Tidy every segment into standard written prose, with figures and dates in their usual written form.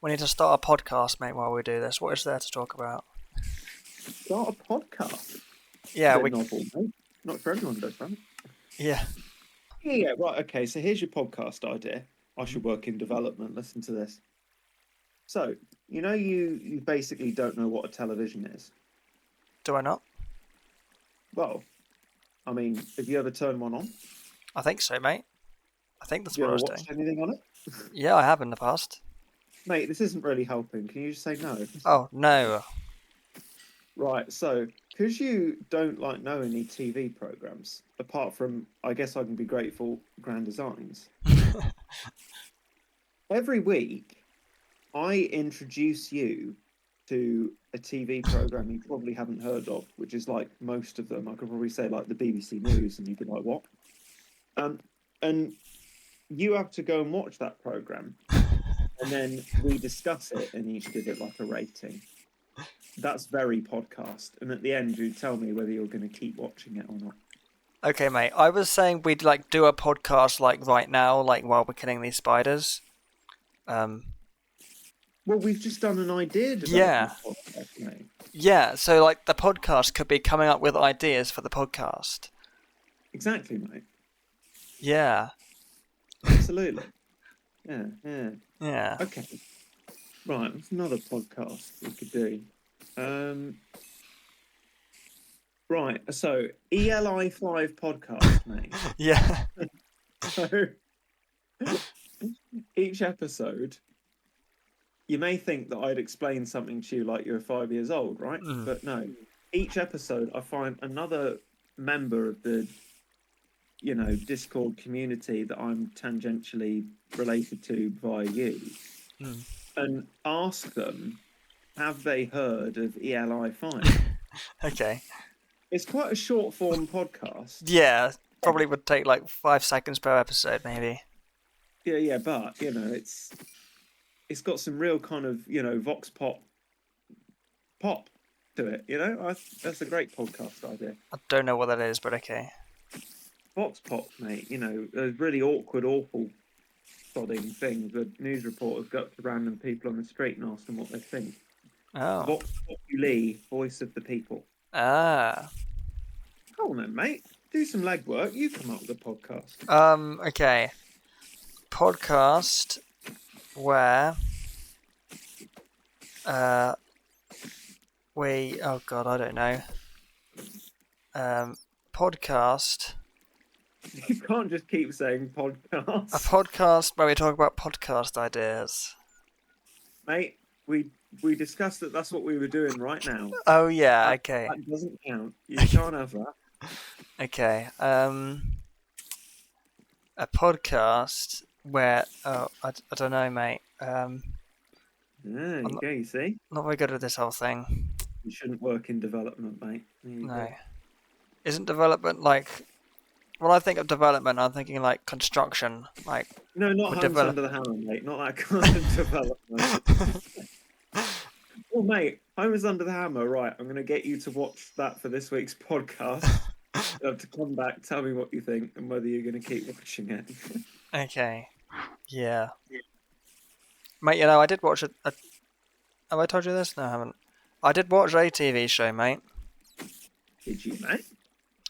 We need to start a podcast, mate, while we do this. What is there to talk about? Start a podcast. Yeah, Bit novel, mate. Not for everyone does that. Yeah. Yeah, right. Okay, so here's your podcast idea. I should work in development. Listen to this. So, you basically don't know what a television is. Do I not? Well, I mean, have you ever turned one on? I think so, mate. I think that's Have you what I ever was watched doing. anything on it? Yeah, I have in the past. Mate, this isn't really helping. Can you just say no? Oh, no. Right, so, because you don't know any TV programs, apart from, I guess I can be grateful, Grand Designs, every week I introduce you to a TV program you probably haven't heard of, which is like most of them. I could probably say like the BBC News, and you'd be like, what? And you have to go and watch that program, and then we discuss it and each give it like a rating. That's very podcast. And at the end, you tell me whether you're going to keep watching it or not. Okay, mate. I was saying we'd do a podcast right now, while we're killing these spiders. Well, we've just done an idea development Yeah. podcast, mate. Yeah, so the podcast could be coming up with ideas for the podcast. Exactly, mate. Yeah. Absolutely. Yeah. Yeah. Okay. Right, what's another podcast we could do? Right, so ELI5 podcast, mate. Yeah. So each episode, you may think that I'd explain something to you like you're 5 years old, right? But no. Each episode, I find another member of the, Discord community that I'm tangentially related to via you, and ask them, have they heard of ELI5? Okay. It's quite a short form podcast. Yeah, probably would take 5 seconds per episode, maybe. Yeah, but it's got some real kind of vox pop to it. That's a great podcast idea. I don't know what that is, but okay. Vox pop, mate. A really awkward, awful, sodding thing. The news reporters go up to random people on the street and ask them what they think. Oh. Vox populi, voice of the people. Ah. Come on then, mate. Do some legwork. You come up with a podcast. Okay. Podcast where oh god, I don't know. Podcast. You can't just keep saying podcast. A podcast where we talk about podcast ideas. Mate, we discussed that that's what we were doing right now. Oh yeah, okay. That doesn't count. You can't have that. Okay. A podcast where I don't know, mate. You see? Not very good at this whole thing. You shouldn't work in development, mate. No. Isn't development when I think of development, I'm thinking construction, No, not Hands Under the Hammer, mate. Not that kind of development. Well, mate, Homer's Under the Hammer. Right, I'm going to get you to watch that for this week's podcast. You have to come back, tell me what you think, and whether you're going to keep watching it. Okay. Yeah. Mate, I did watch have I told you this? No, I haven't. I did watch a TV show, mate. Did you, mate?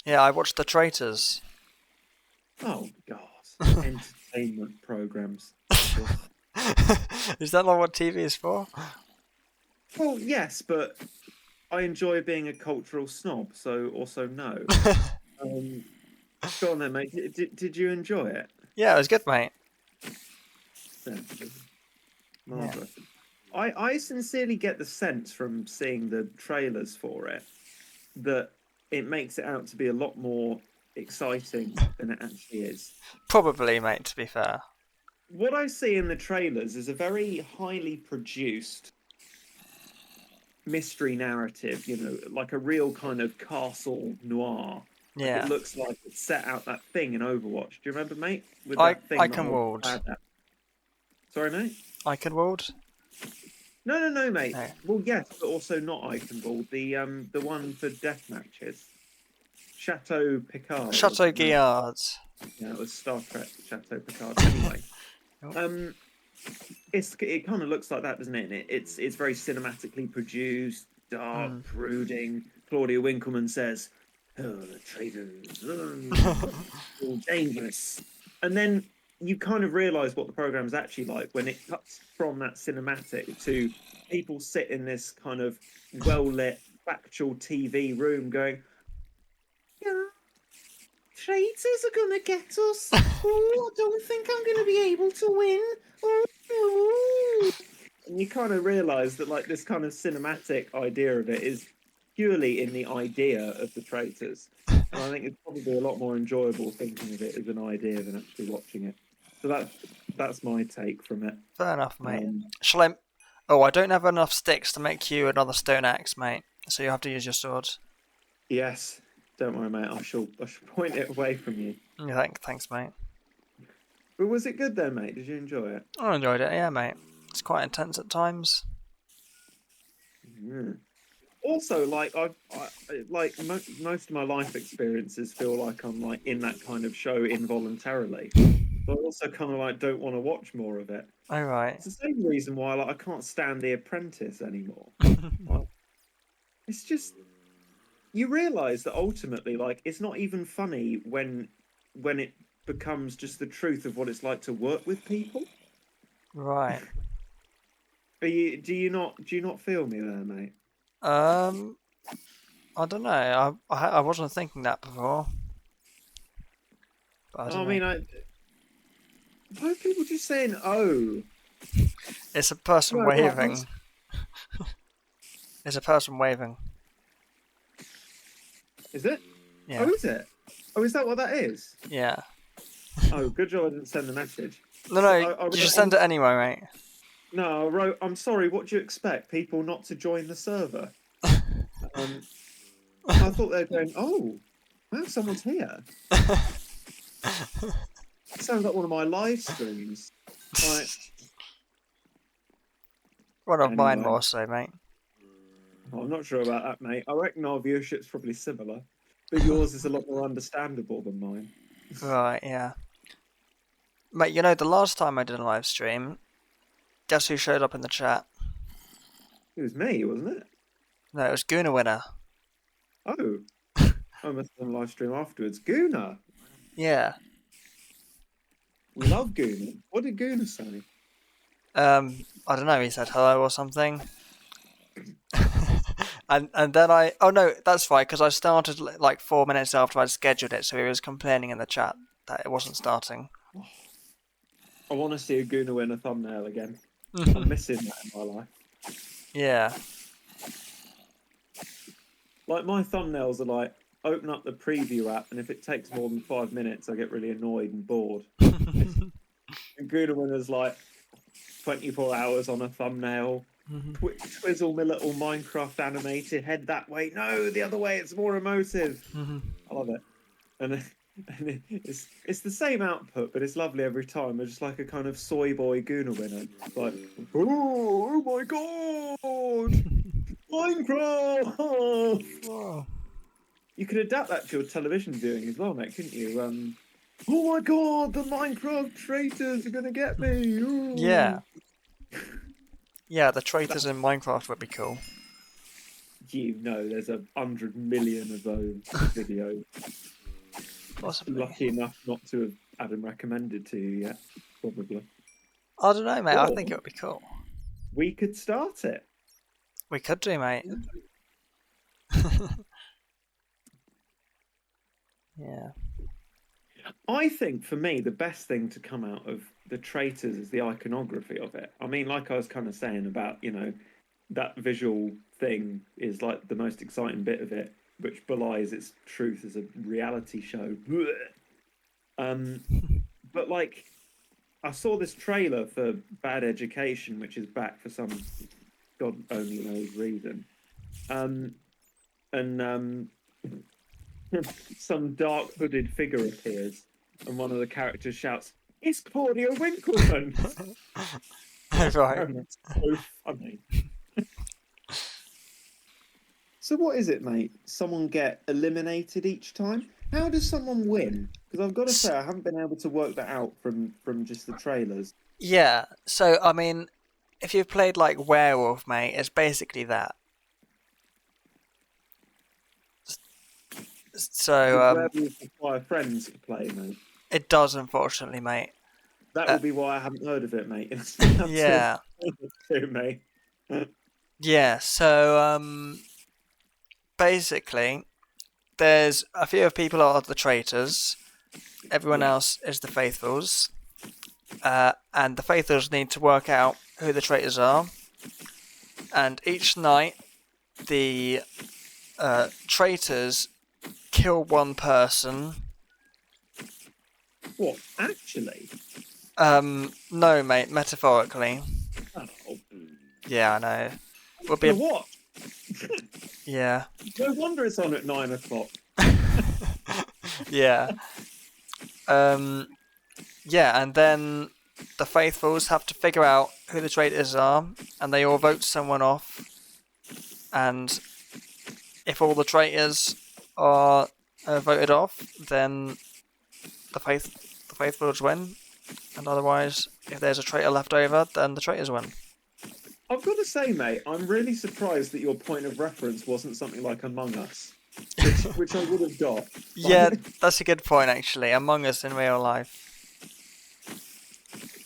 Yeah, I watched The Traitors. Oh, God. Entertainment programs. Is that not what TV is for? Well, yes, but I enjoy being a cultural snob, so also no. Go on then, mate. Did you enjoy it? Yeah, it was good, mate. Marvelous. Yeah. I sincerely get the sense from seeing the trailers for it that it makes it out to be a lot more exciting than it actually is. Probably, mate, to be fair. What I see in the trailers is a very highly produced mystery narrative, like a real kind of castle noir. Yeah. It looks like it set out that thing in Overwatch. Do you remember, mate? With that thing Eichenwald. Sorry, mate? Eichenwald? No, mate. No. Well, yes, but also not Eichenwald. The one for death matches. Chateau Picard. Chateau Guillard. Yeah, it was Star Trek Chateau Picard. Anyway. it kind of looks like that, doesn't it? And it's very cinematically produced, dark, Mm. brooding. Claudia Winkleman says, "Oh, the traitors, all dangerous," and then you kind of realize what the program's actually like when it cuts from that cinematic to people sit in this kind of well lit, factual TV room going, "Yeah, traitors are gonna get us. Oh, I don't think I'm gonna be able to win. Oh, no." And you kind of realize that like this kind of cinematic idea of it is purely in the idea of the traitors. And I think it's probably a lot more enjoyable thinking of it as an idea than actually watching it. So that's my take from it. Fair enough, mate. Um, Shall I? Oh, I don't have enough sticks to make you another stone axe, mate. So you have to use your sword. yes, don't worry, mate. I shall point it away from you. Yeah, thanks, mate. But was it good then, mate? Did you enjoy it? I enjoyed it. Yeah, mate. It's quite intense at times. Mm. Also, like like most of my life experiences feel like I'm like in that kind of show involuntarily. But I also kind of like don't want to watch more of it. All right. It's the same reason why like I can't stand The Apprentice anymore. Like, it's just you realise that ultimately, like, it's not even funny when it becomes just the truth of what it's like to work with people. Right. Do you not feel me there, mate? Um, I don't know. I wasn't thinking that before, but I don't I know. mean, why are people just saying "oh"? It's a person No, right, waving. It's a person waving. is it? Yeah. Oh, is it? Oh, is that what that is? Yeah. Oh, good job I didn't send the message. No, So no. I You should wrote, send it anyway, mate. no, I wrote, "I'm sorry, what do you expect? People not to join the server?" Um, I thought they were going, "Oh, wow, someone's here." Sounds like one of my live streams. Like, One of mine anyway, more so, mate. I'm not sure about that, mate. I reckon our viewership's probably similar, but yours is a lot more understandable than mine. Right. Yeah. Mate, you know the last time I did a live stream, guess who showed up in the chat? It was me, wasn't it? No, it was Guna Winner. Oh, I must have done a live stream afterwards. Guna, Yeah. we love Guna. What did Guna say? I don't know. He said hello or something. And then oh no, that's right because I started like 4 minutes after I'd scheduled it, so he was complaining in the chat that it wasn't starting. I want to see a Guna winner thumbnail again. I'm missing that in my life. Yeah. Like my thumbnails are like open up the preview app, and if it takes more than 5 minutes, I get really annoyed and bored. And Guna winner's like 24 hours on a thumbnail. Twizzle my little Minecraft animated head that way. No, the other way. It's more emotive. I love it. And it's the same output, but it's lovely every time. It's just like a kind of soy boy Guna winner. Like, oh my god, Minecraft! Whoa. You could adapt that to your television viewing as well, mate, couldn't you? Oh my god, the Minecraft traitors are gonna get me! Ooh. Yeah. Yeah, the traitors in Minecraft would be cool. You know, there's 100 million of those videos. Possibly. Lucky enough not to have had them recommended to you yet, probably. I don't know, mate. I Or think it would be cool. we could start it. We could do, mate. Yeah. I think for me, the best thing to come out of the traitors is the iconography of it. I mean, like I was kind of saying about, that visual thing is like the most exciting bit of it, which belies its truth as a reality show. But like, I saw this trailer for Bad Education, which is back for some God only knows reason. And some dark hooded figure appears, and one of the characters shouts, "It's Claudia Winkleman!" Right. And that's so funny. So what is it, mate? Someone get eliminated each time? How does someone win? Because I've got to say, I haven't been able to work that out from just the trailers. Yeah. So I mean, if you've played like Werewolf, mate, it's basically that. So Does Werewolf require friends to play, mate? it does, unfortunately, mate. That Uh, would be why I haven't heard of it, mate. It's about to yeah. to me. Yeah. So basically, there's a few of people are the traitors. Everyone Yeah. else is the faithfuls. And the faithfuls need to work out who the traitors are. And each night, the traitors kill one person. What? Actually? No, mate, metaphorically. Oh, Yeah, I know. Would be you a, know what? yeah, No wonder it's on at 9 o'clock. yeah. Um, yeah, and then the faithfuls have to figure out who the traitors are, and they all vote someone off. And if all the traitors are voted off, then the faithfuls win. And otherwise, if there's a traitor left over, then the traitors win. I've got to say, mate, I'm really surprised that your point of reference wasn't something like Among Us, which I would have got. Yeah, that's a good point, actually. Among Us in real life.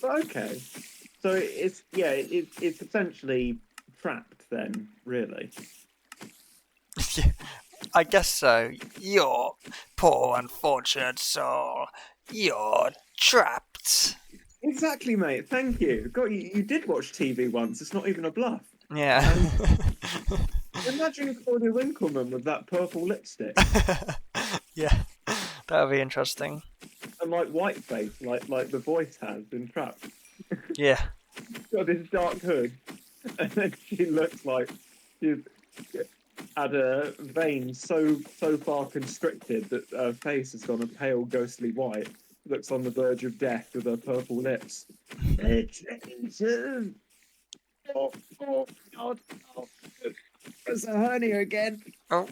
But okay, so it's essentially trapped then, really. I guess so. You're poor unfortunate soul. You're trapped. Exactly, mate. Thank you. God, you did watch TV once. It's not even a bluff. Yeah. Imagine Claudia Winkleman with that purple lipstick Yeah. That would be interesting. and like whiteface, like the voice has in Trapped. Yeah. Got this dark hood, and then she looks like she's had her veins so far constricted that her face has gone a pale, ghostly white. Looks on the verge of death with her purple lips. Oh, oh God! Oh, there's a hernia again. Oh.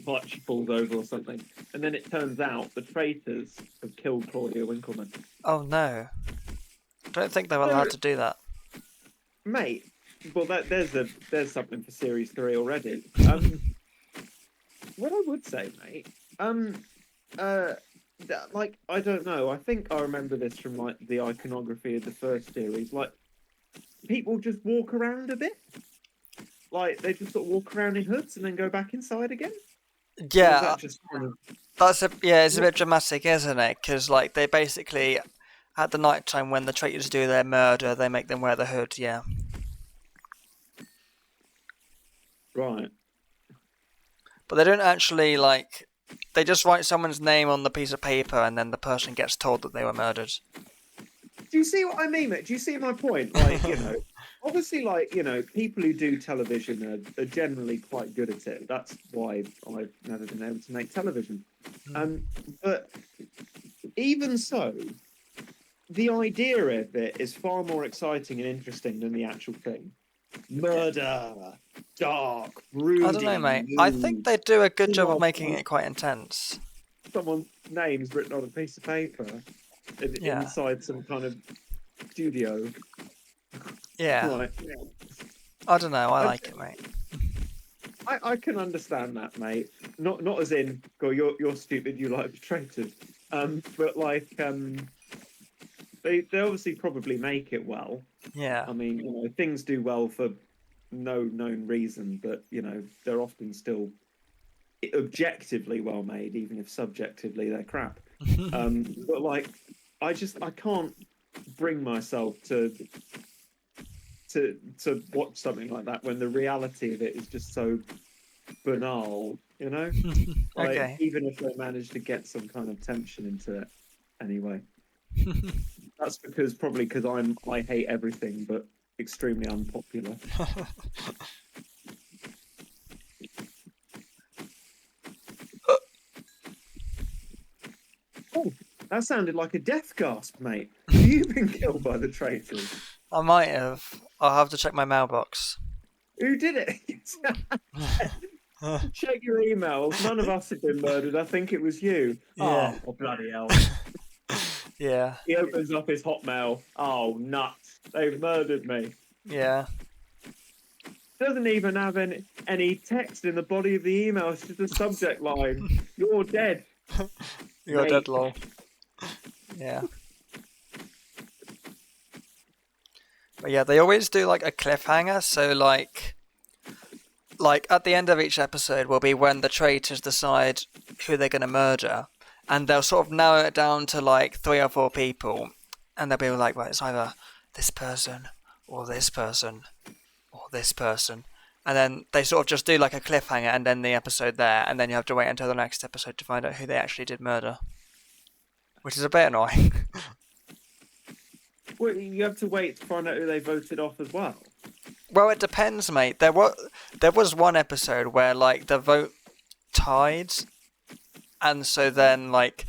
Like she falls over or something, and then it turns out the traitors have killed Claudia Winkleman. Oh no. Don't think they were allowed to do that. Mate, well, there's something for series 3 already. What I would say, mate, like I don't know. I think I remember this from like the iconography of the first series. Like people just walk around a bit, like they just sort of walk around in hoods and then go back inside again. Or is Yeah, that just kind of it's a bit dramatic, isn't it? Because like they basically at the night time when the traitors do their murder, they make them wear the hood. Yeah. right? But they don't actually like. They just write someone's name on the piece of paper, and then the person gets told that they were murdered. Do you see what I mean, mate? Do you see my point? Like, obviously, like, people who do television are generally quite good at it. That's why I've never been able to make television. But even so, the idea of it is far more exciting and interesting than the actual thing. Murder, dark, brooding. I don't know, mate. I think they do a good job of making mood. it quite intense. Someone's name's written on a piece of paper Yeah. inside some kind of studio. Yeah. Right. I don't know. I like it, mate. I can understand that, mate. Not as in, go, you're stupid. You like the traitors. But like, they obviously probably make it well. Yeah. I mean, things do well for no known reason, but they're often still objectively well made, even if subjectively they're crap. But like, I can't bring myself to watch something like that when the reality of it is just so banal, Like, Okay. even if they manage to get some kind of tension into it, anyway. That's probably because I hate everything, but extremely unpopular. Oh, that sounded like a death gasp, mate. Have you been killed by the traitors? I might have. I'll have to check my mailbox. Who did it? Check your emails. None of us have been murdered. I think it was you. Yeah. Oh, bloody hell. Yeah. He opens up his Hotmail. Oh, nuts. They've murdered me. Yeah. Doesn't even have any text in the body of the email. It's just a subject line. You're dead. You're Mate. dead, lol. Yeah. But yeah, they always do like a cliffhanger, so like at the end of each episode will be when the traitors decide who they're gonna murder. And they'll sort of narrow it down to like 3 or 4 people. And they'll be like, well, it's either this person or this person or this person. And then they sort of just do like a cliffhanger and end the episode there, and then you have to wait until the next episode to find out who they actually did murder. Which is a bit annoying. Well, you have to wait to find out who they voted off as well. Well, it depends, mate. There was one episode where like the vote tied, and so then like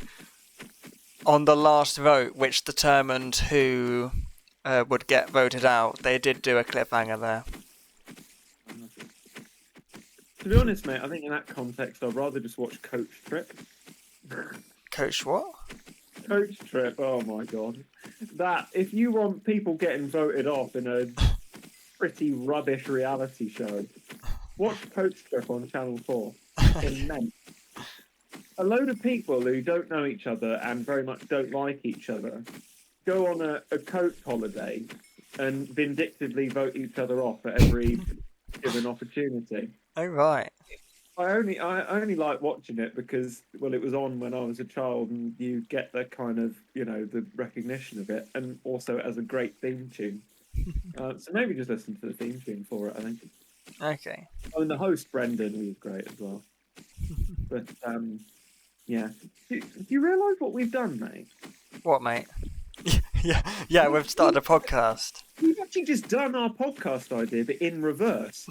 on the last vote, which determined who would get voted out, they did do a cliffhanger there. To be honest, mate, I think in that context, I'd rather just watch Coach Trip. Coach, what? Coach Trip, oh my god. That, if you want people getting voted off in a pretty rubbish reality show, watch Coach Trip on Channel 4. Immense. A load of people who don't know each other and very much don't like each other go on a coach holiday and vindictively vote each other off at every given opportunity. Oh right. I only like watching it because, well, it was on when I was a child, and you get the kind of, the recognition of it, and also it has a great theme tune. So maybe just listen to the theme tune for it, I think. Okay. Oh, and the host, Brendan, he was great as well. But, yeah. Do you realise what we've done, mate? What, mate? yeah, we've started a podcast. We've actually just done our podcast idea, but in reverse.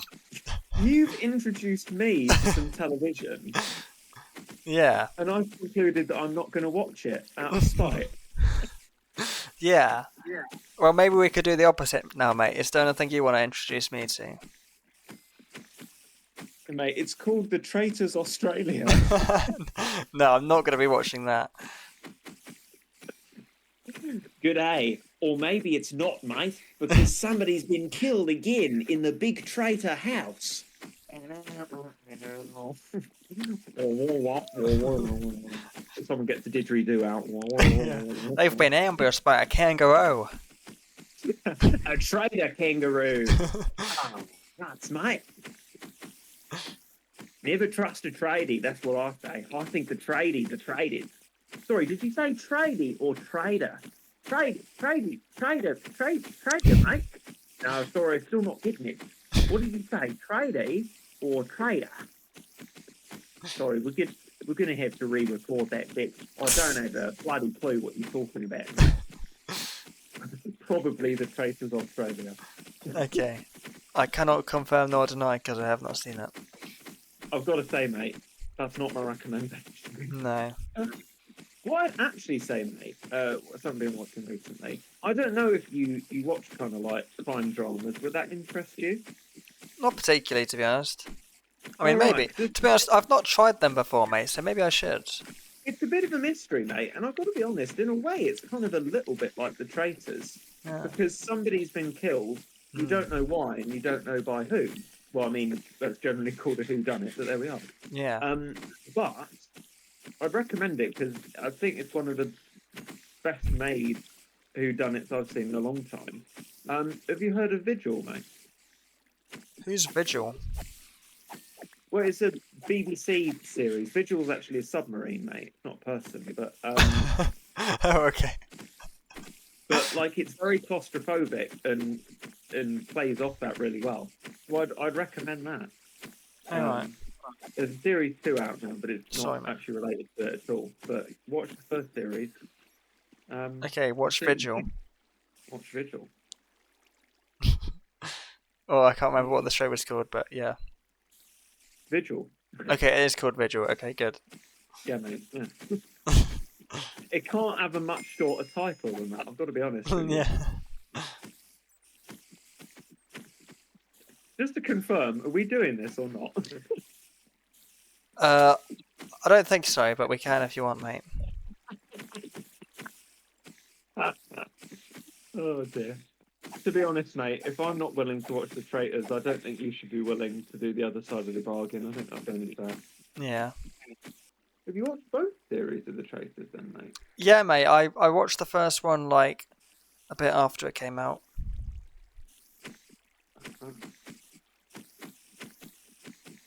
You've introduced me to some television. Yeah. And I've concluded that I'm not going to watch it out of spite. Yeah. Well, maybe we could do the opposite now, mate. Is there anything you want to introduce me to? Mate, it's called The Traitors Australia. No, I'm not going to be watching that. G'day. Or maybe it's not, mate, because somebody's been killed again in the big traitor house. Someone gets the didgeridoo out. They've been ambushed by a kangaroo. A traitor kangaroo. Oh, nuts, mate. Never trust a tradie, that's what I say. I think the tradies are traded. Sorry, did you say tradie or trader? Trader, mate. No, sorry, still not getting it. What did you say, tradie or trader? Sorry, we're going to have to re-record that bit. I don't have a bloody clue what you're talking about. Probably the Traitors Australia. Okay. I cannot confirm nor deny because I have not seen it. I've got to say, mate, that's not my recommendation. No. What I'd actually say, mate, something I've been watching recently, I don't know if you watch kind of like crime dramas. Would that interest you? Not particularly, to be honest. I mean, All maybe. right. To be honest, I've not tried them before, mate, so maybe I should. It's a bit of a mystery, mate, and I've got to be honest, in a way, it's kind of a little bit like The Traitors. Yeah. Because somebody's been killed, you don't know why, and you don't know by who. Well, I mean, that's generally called a whodunit, but there we are. Yeah. But I'd recommend it because I think it's one of the best made whodunits I've seen in a long time. Have you heard of Vigil, mate? Who's Vigil? Well, it's a BBC series. Vigil's actually a submarine, mate. Not personally, but Oh, okay. but like it's very claustrophobic and plays off that really well. So I'd recommend that. Alright. There's series 2 out now, but it's Sorry, not mate. actually related to it at all. But watch the first series. Okay, watch Vigil. Watch Vigil. Oh, I can't remember what the show was called, but yeah. Vigil. Okay, it is called Vigil. Okay, good. Yeah, mate. Yeah. It can't have a much shorter title than that. I've got to be honest with you. Yeah. Just to confirm, are we doing this or not? Uh, I don't think so, but we can if you want, mate. Oh dear. To be honest, mate, if I'm not willing to watch the Traitors, I don't think you should be willing to do the other side of the bargain. I think that's only fair. Yeah. Have you watched both series of the Traitors then, mate? Yeah, mate. I watched the first one like a bit after it came out. Oh,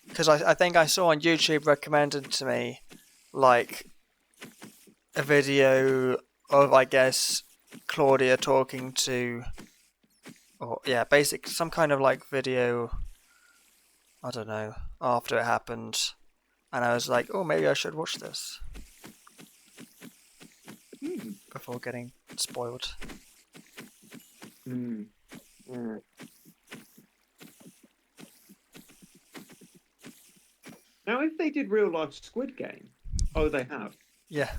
Because I think I saw on YouTube recommended to me like a video of, I guess, Claudia talking to, or yeah, basic some kind of like video. I don't know, after it happened, and I was like, oh, maybe I should watch this hmm. before getting spoiled. Hmm. Yeah. Now, if they did real life Squid Game, oh, they have. Yeah.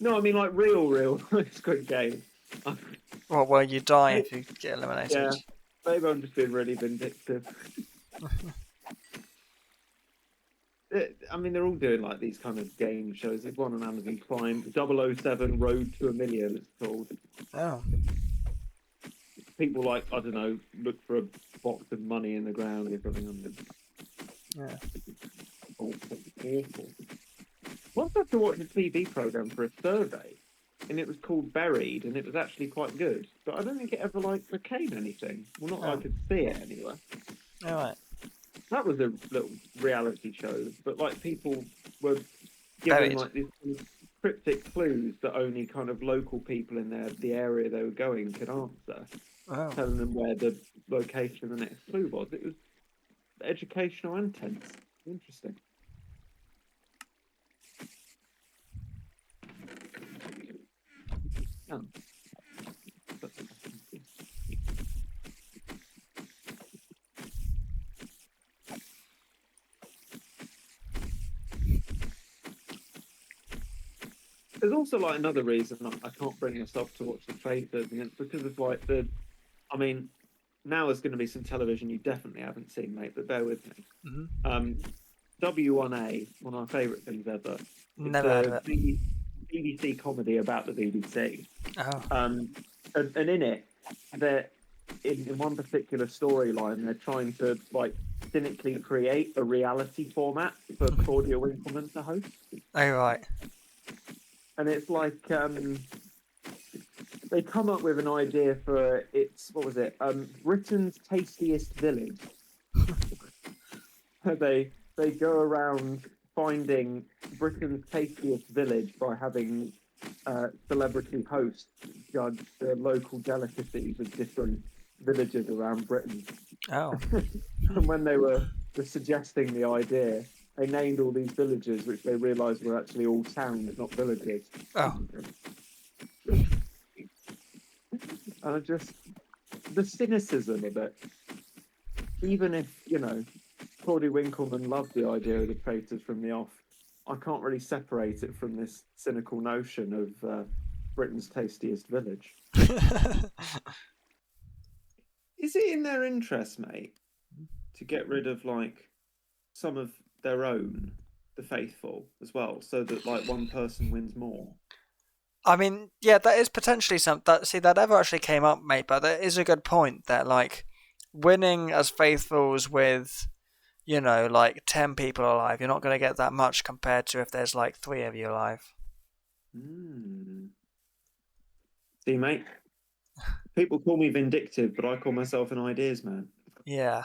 No, I mean like real life Squid Game. Well, where you die May- if you get eliminated. yeah, maybe I'm just being really vindictive. I mean, they're all doing like these kind of game shows. There's one on Amazon Prime, 007 Road to a Million, it's called. Oh. People like, I don't know, look for a box of money in the ground or something. Yeah. Awful, awful. Once I had to watch a TV program for a survey, and it was called Buried, and it was actually quite good. But I don't think it ever like became anything. Well, not that I Oh. could see it anyway. All right. That was a little reality show, but like people were given Buried. like these kind of cryptic clues that only kind of local people in the area they were going could answer, Oh. telling them where the location of the next clue was. It was educational and tense. Interesting. Yeah. There's also like another reason I can't bring myself to watch the Traitors, and it's because of like the. I mean, now there's going to be some television you definitely haven't seen, mate. But bear with me. Hmm. W1A, one of my favourite things ever. It's Never heard a of it. BBC comedy about the BBC. Oh. And in it, they're in one particular storyline, they're trying to like cynically create a reality format for Claudia Winkleman to host, Oh, right. and it's like they come up with an idea for it's what was it? Britain's tastiest village. They go around finding Britain's tastiest village by having celebrity hosts judge the local delicacies of different villages around Britain. Oh. And when they were suggesting the idea, they named all these villages, which they realised were actually all towns, not villages. Oh. And I just the cynicism of it. Even if Claudia Winkleman loved the idea of the Traitors from the off, I can't really separate it from this cynical notion of Britain's tastiest village. Is it in their interest, mate, to get rid of like some of their own, the faithful, as well, so that like one person wins more? I mean, yeah, that is potentially something that. See, that never actually came up, mate. But that is a good point. That like winning as faithfuls with, like 10 people alive, you're not going to get that much compared to if there's like 3 of you alive. Hmm. See, mate, people call me vindictive, but I call myself an ideas man. Yeah.